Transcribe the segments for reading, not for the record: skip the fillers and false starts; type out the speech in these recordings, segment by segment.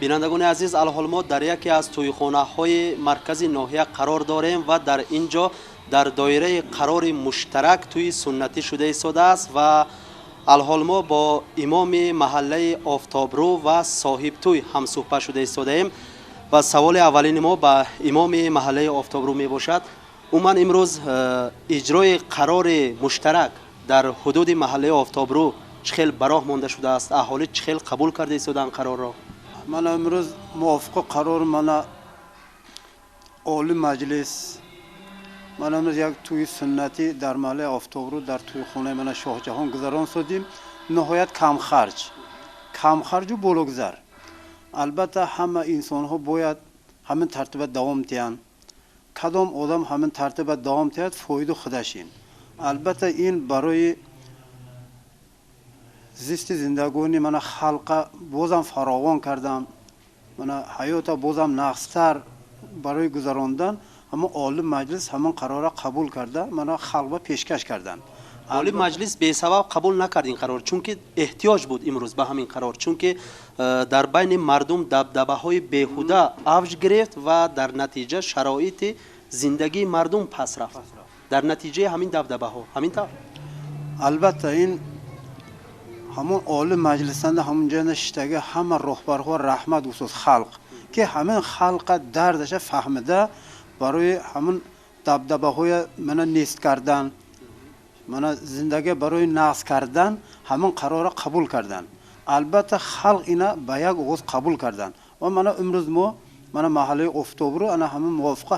بینندگان عزیز، الحال ما در یکی از تویخانه‌های مرکزی ناحیه قرار داریم و در اینجا در دایره قرار مشترک توی سنتی شده ایستاده است و الحال ما با امام محله آفتابرو و صاحب توی هم صحبت شده ایستاده ایم و سوال اولین ما با امام محله آفتابرو می باشد. من امروز اجرای قرار مشترک در حدود محله آفتابرو چخیل براه مانده شده است؟ اهالی چخیل قبول کرده ایستادن قرار را؟ من امروز موافق قرار من عالی مجلس من امروز یک توی سنتی در محله آفتابرو در توی خانه من شاه جهان گذران شدیم. نهایت کم خرج و بلوگذر. البته همه انسان ها باید همین ترتیب دوام دهند. کدام آدم همین ترتیب دوام دهد فایده خودشین. البته این برای زیست زندگانی من خلق بازم فراوان کردم. من حیات بازم نقصتر برای گذراندن اما عالی مجلس همون قرار قبول کرده. من خلق پیشکش کردن. عالی مجلس به سبب قبول نکرد این قرار چون که احتیاج بود امروز به همین قرار، چون که در بین مردم دبدبه های بیهوده اوج گرفت و در نتیجه شرایط زندگی مردم پس رفت در نتیجه همین دبدبه ها. همین طور البته این همون عالی مجلسنده همون جا نشسته همه رهبرها رحمت خصوص خلق که همین خلق دردش فهمیده برای همون دبدبه های من نیست کردن من زندگی برای نقص کردن همون قرار قبول کردن. البته خلق اینا به یک آغاز قبول کردن و من امروز من محله آفتابرو انا همون موافقه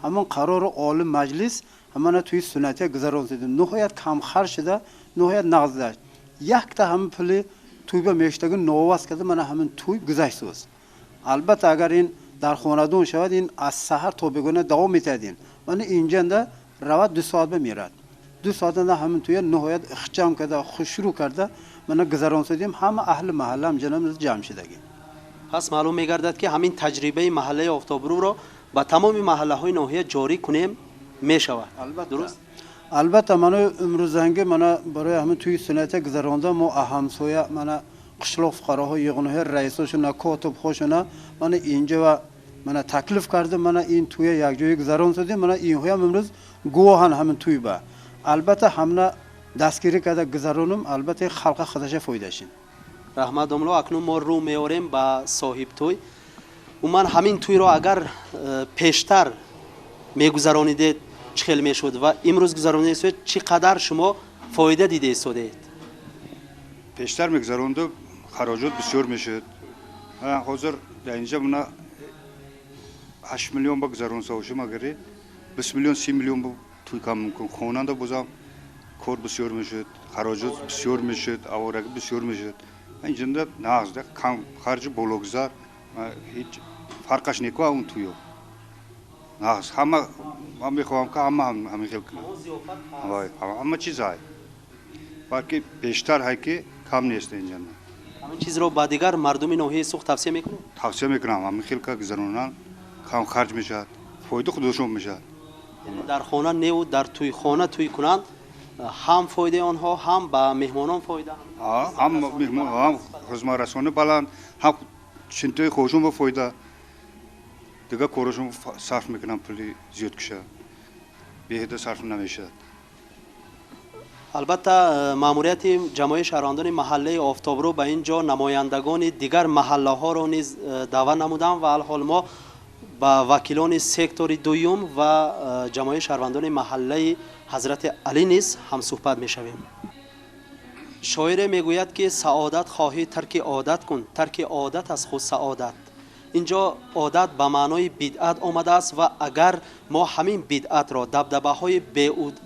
همون قرار عالی مجلس همون توی سنتی گذران دیدیم. نهایت کم خرج شده، نهایت نقض داشت. یک تا همون پلی توی به میشتگی نواز کرده من همون توی گذشت است. البته اگر این در خاندان شود این از سحر تا بگونه دوام میتادین. من اینجا ده رواد 2 ساعت میرد. 2 ساعت ده همون توی نهایت اخچام کرده، خوشرو کرده. من گذران دیدیم همه اهل محله هم جنم جمع شدگی. پس معلوم میگردد که همین تجربه محله آفتابرو را با تمام محله های ناحیه جاری کنیم میشود. درست؟ البته من امروز زنگه من برای همین توی سنت گذرانده ما همسایه من قشلاق فقراهای یگانه رئیساشون کاتب خوشونه من اینجا و من تکلیف کرده من این توی یک جای گذران شدیم. من اینها هم امروز گواهن همین توی با البته همنا دستگیری کرده گذرانم. البته خلق خودش فایدهشین. رحمت الله اکنون ما رو میاریم با صاحب توی. من همین توی را اگر پیشتر میگذرانیدید چخیل میشد و امروز گذرانیده شد چقدر شما فایده دیده ایستادید؟ پیشتر میگذرانده خراجات بسیار میشد. حاضر در اینجا من 8 میلیون با گذران سوشم اگری 20 میلیون 30 میلیون با توی کام ممکن خوننده بازم کار بسیار میشد، خراجات بسیار میشد، آوارگی بسیار میشد. اینجا نقص ده کم خرج بلوگذار هیچ فرقش نیکو اون تویو نقص همه من میخوام که همه خیلی کنم همه چیز های باقی بیشتر های که کم نیست اینجا. همین چیز رو با دیگر مردم ناحیه سوخت توصیه میکنم؟ توصیه میکنم همه خیلی که گذرانن کم خرج میشد، فایده خودشون میشد. در خانه نیو در توی خانه توی کنند هم فایده آنها هم با مهمانان فایده هم مهمان هم خدمت رسانه بلند هم چنتای خودشون با فایده دیگه کارشون صرف میکنن پولی زیاد کشه بیهده صرف نمیشه. البته ماموریت جمعیت شهروندان محله آفتابرو به اینجا نمایندگان دیگر محله ها را نیز دعوت نمودند و الحال ما با وکیلان سکتور دوم و جمعیت شهروندان محله حضرت علی نیز هم صحبت میشویم. شاعر میگوید که سعادت خواهی ترک عادت کن، ترک عادت از خود سعادت. اینجا عادت به معنای بدعت آمده است و اگر ما همین بدعت را دبدبه های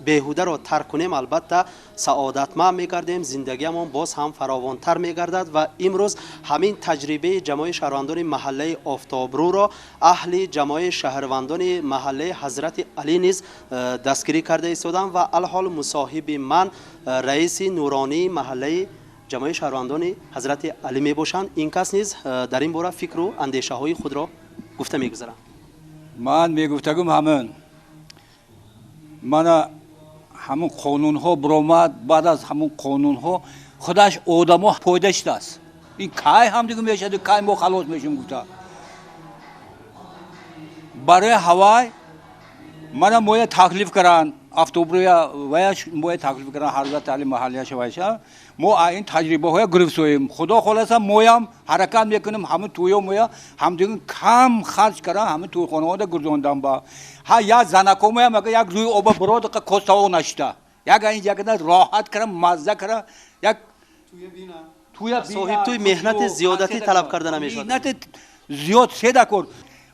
بیهوده را ترک کنیم البته سعادتمند میگردیم، زندگیمون باز هم فراوانتر میگردد و امروز همین تجربه جمعیت شهروندان محله آفتابرو را اهل جمعیت شهروندان محله حضرت علی نیز دستگیری کرده ایستادند و الحال مصاحب من رئیس نورانی محله جمعیت شهروندان حضرت علی می باشند. این کس نیز در این باره فکر و اندیشه های خود را گفته میگذارم. من میگفتم همون قانون ها برآمد. بعد از همون قانون ها خودش آدم ها پایداشت است. این کای هم دیگه میشه کای ما خلاص میشیم گفته برای هوای منم موی تکلیف کردن افتوبریا ویاش موی تکلیف کردن حضرت تعلیم محلیه شوایشه ما این تجربه های گرفتیم خدا خلاصا مویم حرکت میکنیم همه توی مویا هم دیگه کم خرج کردن همه توی خانواده گردوندم با ها یا زنکو مویا مگه یک روی آب برود که کستاو نشته یک اینجا که راحت کردم مزه کردم یک توی صاحب توی مهنت زیادتی طلب کردن نمیشد مهنت زیاد سه دکور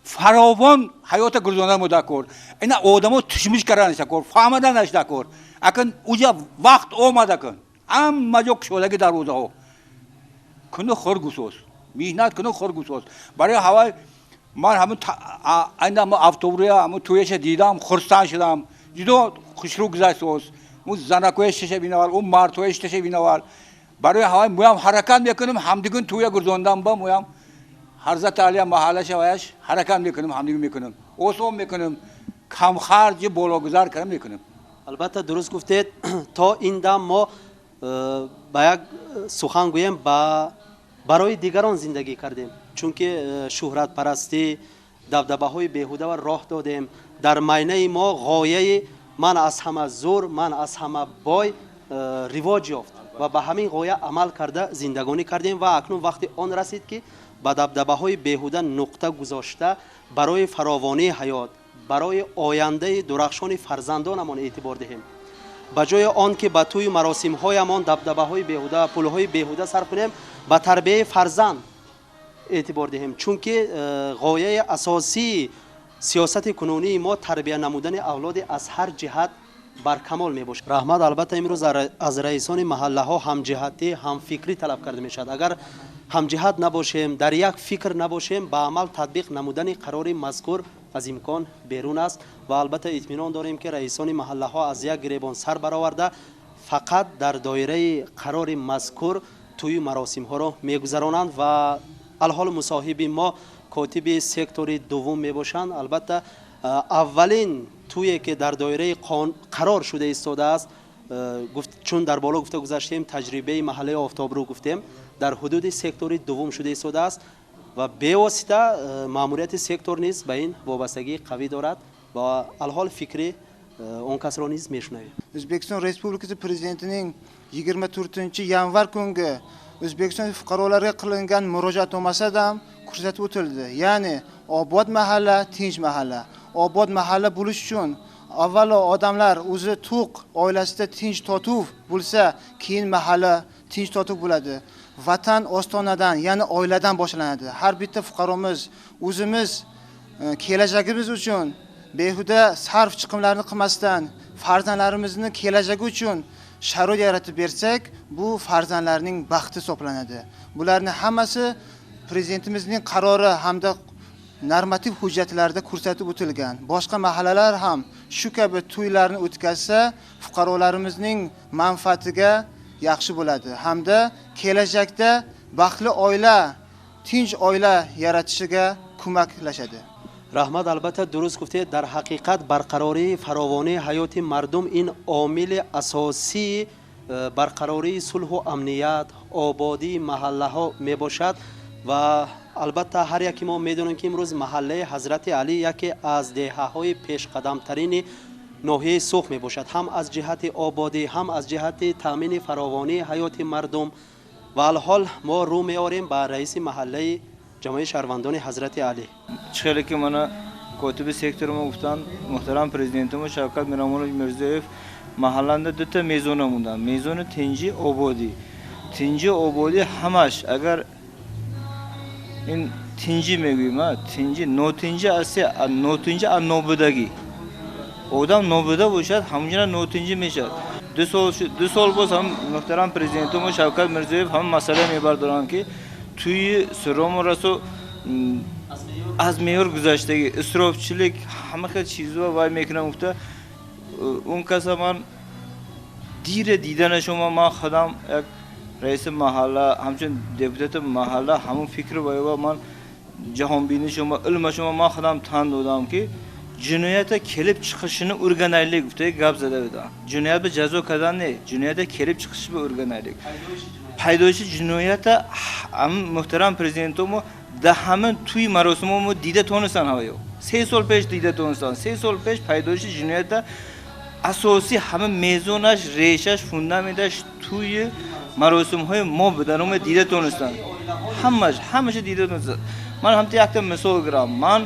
فراوان حیات گردوندن مدکور اینا آدمو تشمیش کردن نشکور فهمیدن نشکور اکن اوجا وقت اومده کن ام مجوک شدگی در روزه ها کنه خرگوسوس مهنت کنه خرگوسوس برای هوای من همون اینا افتوبریا همون تویش دیدم خرسان شدم دیدو خوشرو گذشتوس اون زنکویش چشه بینوال اون مرتویش چشه بینوال برای هوای مویم حرکت میکنیم همدیگون توی گردوندن با مویم حضرت علی محله شوایش حرکت میکنیم همدیگه میکنیم اوسوم میکنیم کم خرج بالاگذار کردن میکنیم البته درست گفتید تا این دم ما با یک سخن گویم برای دیگران زندگی کردیم چون که شهرت پرستی دبدبه های بیهوده و راه دادیم در معنی ما غایه من از همه زور من از همه بای رواج یافت و به همین غایه عمل کرده زندگانی کردیم و اکنون وقتی آن رسید که با دبدبه های بیهوده نقطه گذاشته برای فراوانی حیات برای آینده درخشان فرزندانمان اعتبار دهیم به جای آن که به توی مراسم هایمان دبدبه های بیهوده پول های بیهوده صرف کنیم به تربیت فرزند اعتبار دهیم چون که غایه اساسی سیاست کنونی ما تربیت نمودن اولاد از هر جهت بر کمال می باشد. رحمت البته امروز از رئیسان محله ها هم جهتی هم فکری طلب کرده می شود. اگر هم جهت نباشیم در یک فکر نباشیم با عمل تطبیق نمودن قرار مذکور از امکان بیرون است و البته اطمینان داریم که رئیسان محله ها از یک گریبان سر برآورده فقط در دایره قرار مذکور توی مراسم ها را میگذرانند و الحال مصاحب ما کاتب سکتور دوم می باشند. البته اولین تویی که در دایره قرار شده ایستاده است چون در بالا گفته گذاشتیم تجربه محله آفتاب رو گفتیم در حدود سکتور دوم شده ایستاده است و به واسطه ماموریت سکتور نیز به این وابستگی قوی دارد و الحال فکری اون کس را نیز میشنویم. O'zbekiston Respublikasi Prezidentining 24-yanvar kungi O'zbekiston fuqarolariga qilingan murojaatnomasida ham ko'rsatib o'tildi. Ya'ni obod mahalla, tinch mahalla. Obod mahalla bo'lish uchun avvalo odamlar o'zi to'q oilasida tinch totuv bo'lsa, keyin mahalla tinch totuv bo'ladi. Vatan ostonadan, ya'ni oiladan boshlanadi. Har bitta fuqaromiz o'zimiz kelajagimiz uchun behuda sarf chiqimlarni qilmasdan farzandlarimizni kelajagi uchun sharoit yaratib bersak, bu farzandlarning baxti hisoblanadi. Bularning hammasi prezidentimizning qarori hamda normativ hujjatlarda ko'rsatib o'tilgan. Boshqa mahallalar ham shu kabi to'ylarni o'tkazsa, fuqarolarimizning manfaatiga yaxshi bo'ladi hamda kelajakda baxtli oila, tinch oila yaratishiga ko'maklashadi. رحمت البته درست گفته در حقیقت برقراری فراوانی حیات مردم این عامل اساسی برقراری صلح و امنیت آبادی محله ها می باشد و البته هر یکی ما میدونیم که امروز محله حضرت علی یکی از دهه های پیش قدم ترین ناحیه سوخ می باشد هم از جهت آبادی هم از جهت تامین فراوانی حیات مردم و الحال ما رو میاریم با رئیس محله جامعه شهروندان حضرت علی. خیلی که من کاتب سکتور ما گفتن محترم پرزیدنتم شوکت میرامون مرزیف محلنده دو تا میزون موندن میزون تنجی آبادی همش اگر این تنجی میگویم تنجی نو تنجی اصلی نو تنجی از نوبودگی آدم نوبوده باشد همونجا نو تنجی میشد. دو سال باز هم محترم پرزیدنتم شوکت مرزیف هم مسئله میبردارن که توی سرام رسو از میور گذشتگی اسرافچیlik همه خیلی چیزا وای میکنم گفته اون کسا من دیر دیدن شما من خودم یک رئیس محله همچون دپوتات محله همون فکر و من جهان بینی شما علم شما من خودم تن دادم که جنایت کلیپ çıkışını organaylik گفته گپ زده بودم جنایت به جزا کردن نه جنایت کلیپ çıkışı به organaylik پیدایش جنایت ام محترم پرزیدنتمو ده همه توی مراسممو دیده تونستن هایو 3 سال پیش دیده تونستن 3 سال پیش پیدایش جنایت اساسی همه میزونش ریشش فوندامنتش توی مراسم های ما بدنم دیده تونستن همش دیده تونستن من هم یک تا مثال گرم من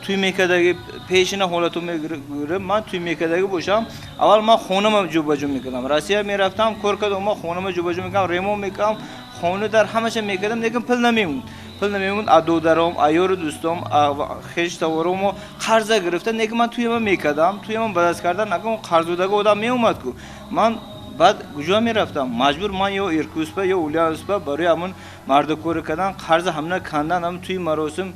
توی میکدگی پیشین حالتو میگیرم من توی میکدگی باشم اول من خونم جوبجو میکردم راسیه میرفتم کار کردم ما خونم جوبجو میکردم ریمو میکردم خونه در همش میکردم لیکن پول نمیموند ادو درام ایار دوستام خیش تورم قرض گرفتن لیکن من توی من میکردم توی من بدست کردن نکنم قرض داده آدم میومد کو من بعد کجا میرفتم مجبور من یا ایرکوسپا یا اولیاوسپا برای همون مرد کار کردن قرض همنا کندن هم توی مراسم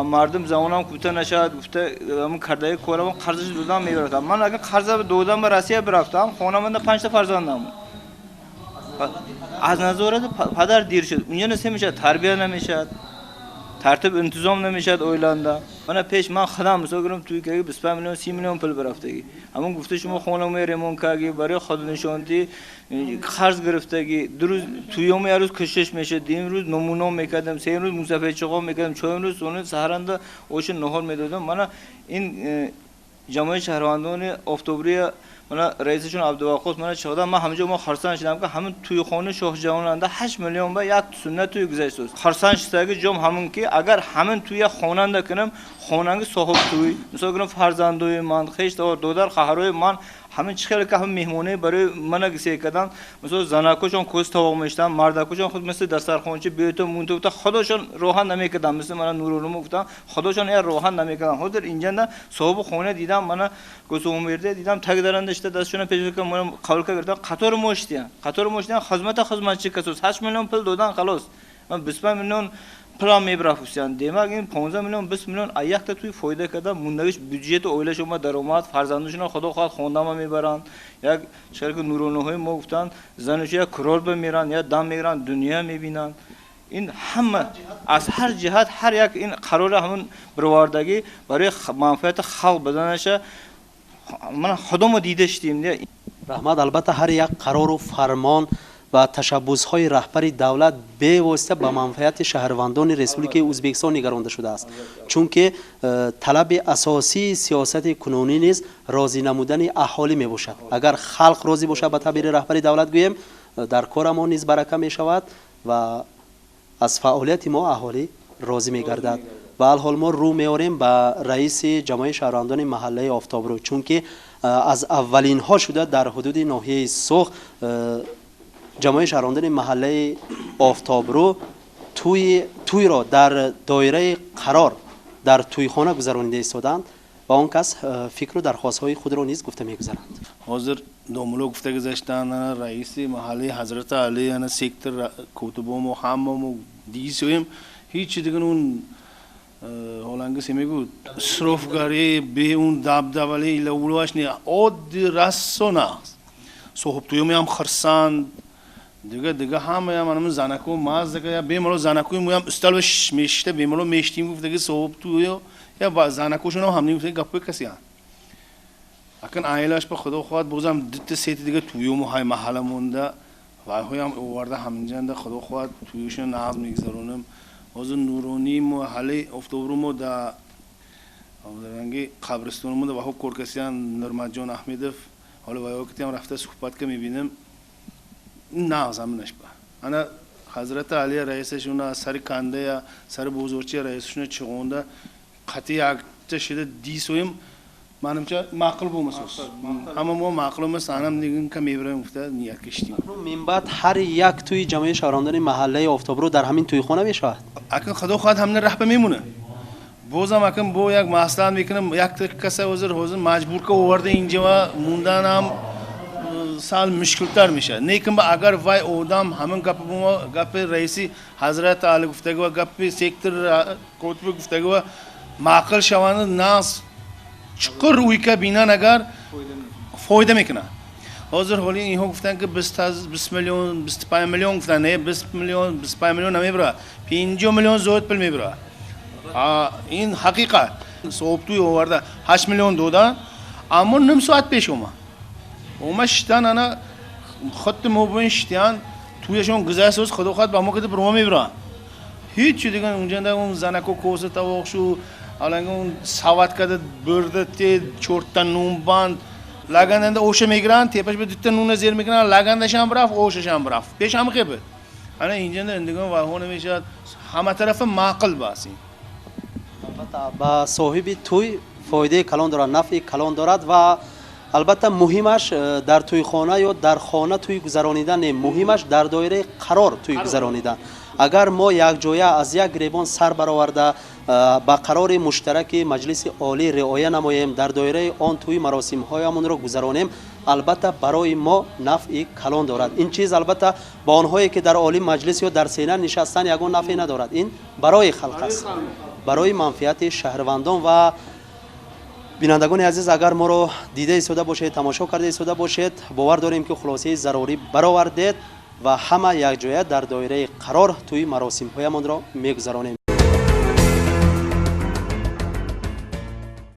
مردم زمانم کوته نشد گفته همون کردای کارم قرضش دادم میبرفتم من اگه قرض دادم به روسیه برفتم خانم من 5 تا فرزندم از نظر پدر دیر شد اونجا نمیشه تربیت نمیشد ترتیب انتظام نمیشد اویلاندا من پیش من خودم مثلا گفتم توی که 25 میلیون 30 میلیون پول برفتگی همون گفته شما خونم ریمون کردی برای خود نشانتی قرض گرفتگی دو روز توی یوم یه روز کشش میشه دیم روز نمونه میکردم 3 روز مصافحه چقام میکردم 4 روز اون سهرنده اوش نهار میدادم من این جامعه شهروندان اکتبری من رئیسشون عبدالواقوس من چقدر من همه جا ما خرسان شدم که همون توی خانه شاه جواننده 8 میلیون با یک سنت توی گذشته است خرسان شده جام همون که اگر همون توی خاننده کنم خاننده صاحب توی مثلا گفتم فرزندوی من خیش دودر خواهرای من همین چخیل که هم مهمونه برای من گسی کردن مثلا زناکوشون کوست تاوق میشتن مردکوشون خود مثل دسترخوانچه بیت مونتو تا خودشون روحان نمیکردن مثل من نورالعلوم گفتم خودشون یه روحان نمیکردن خود اینجا نه صاحب خونه دیدم من گوسوم برده دیدم تگ درندشته دستشون پیش که من قبول کردم قطار مشتیان خدمتچی کسوس 8 میلیون پول دادن خلاص من 25 میلیون پلان میبرافوسیان دیماگ این 15 میلیون 20 میلیون ایک تا توی فایده کردن موندگیش بودجه اویلش اومد درآمد فرزندشون خدا خواهد خوندم میبرن یک شرکت نورالعلوم ما گفتن زنش یا کرور بمیرن یا دم میگیرن دنیا میبینن این همه از هر جهت هر یک این قرار همون برواردگی برای منفعت خلق بدنشه من خودمو دیده شدیم رحمت البته هر یک قرار و فرمان و تشبس‌های رهبری دولت به واسطه به منفعت شهروندان رسپوبلیک ازبکستان نگرانده شده است چون که طلب اساسی سیاست کنونی نیز راضی نمودن اهالی می باشد اگر خلق راضی باشد به تعبیر رهبری دولت گویم در کار ما نیز برکه می شود و از فعالیت ما اهالی راضی می گردد و الحال ما رو میاریم به رئیس جمعیت شهروندان محله آفتابرو چون که از اولین ها شده در حدود ناحیه سوخ جمعیت شهروندان محله آفتابرو توی را در دایره قرار در تویخانه گذرانیده ایستادند و آن کس فکر و درخواست های خود را نیز گفته میگذارند. حاضر دوملو گفته گذاشتن رئیس محله حضرت علی انا سیکتر کوتبوم و حمام و دیسویم هیچ دیگه اون هولنگسی میگو صرفگاری به اون دبدبالی لولواش نی عاد رسونا صحب تویم هم خرسان دیگه همه منم زنکو ماز دیگه بیمارو زنکوی مویم استالش میشته بیمارو میشتیم گفت دیگه صحب تویو یا با زنکوشون هم نمیگفته گپی کسی هن اکن عائله‌اش به خدا خواهد بازم دت سیت دیگه تویو مو های محله مونده و هم آورده همینجا خدا خواهد تویوشون ناز میگذرونم از نورانی محله افتابرو دا درنگی قبرستون و حق کورکسیان نرمت جان احمدف حالا وقتی هم رفته سوحبت که میبینم ناز هم نشبه انا حضرت علی رئیسشون سر کنده یا سر بزرگی رئیسشون چگونده قطعی اکت شده دیسویم منم چه معقول بومسوس اما ما معقول مسانم نگیم که میبریم گفته نیت کشتیم من بعد هر یک توی جمعیت شهروندان محله آفتابرو در همین توی خانه میشود اکن خدا خواهد همین راه میمونه بازم اکن با یک ماسلان میکنم یک کسی حاضر مجبور که آورده اینجا و موندن هم سال مشکل تر میشه نیکم اگر وای اودام همون گپ رئیسی حضرت علی گفتگو و گپ سیکتر کوتب گفتگو معقل شوانه ناس چقدر روی که بینن اگر فایده میکنه حاضر حالی اینها گفتن که 20 میلیون 25 میلیون گفتن نه 20 میلیون 25 میلیون نمیبره 5 میلیون زود پول میبره این حقیقت صبح توی آورده 8 میلیون دادن اما نیم ساعت پیش اومد شتن انا خط موبین شتیان تویشون گذشت روز خدا خواهد با ما کده برما میبرن هیچی دیگه اونجا اون زنکو کوسه تواق شو حالا اون سواد کده برده تی چورتا نون باند لگندنده اوشه میگرن تیپش به دوتا نون زیر میگرن لگندش هم برفت اوشش هم برفت پیش هم خیبه انا اینجا اندگان واهو نمیشد همه طرف معقل باسی البته با صاحب توی فایده کلان دارد نفع کلان دارد و البته مهمش در توی خانه یا در خانه توی گذرانیدن مهمش در دایره قرار توی گذرانیدن اگر ما یک جایه از یک گریبان سر برآورده با قرار مشترک مجلس عالی رعایت نماییم در دایره آن توی مراسم هایمون را گذرانیم البته برای ما نفع کلان دارد این چیز البته با آنهایی که در عالی مجلس یا در سینه نشستن یگان نفع ندارد این برای خلق است برای منفعت شهروندان و بینندگان عزیز اگر ما رو دیده ایستاده باشید تماشا کرده ایستاده باشید باور داریم که خلاصه ضروری برآوردید و همه یک جایه در دایره قرار توی مراسم هایمان را میگذرانیم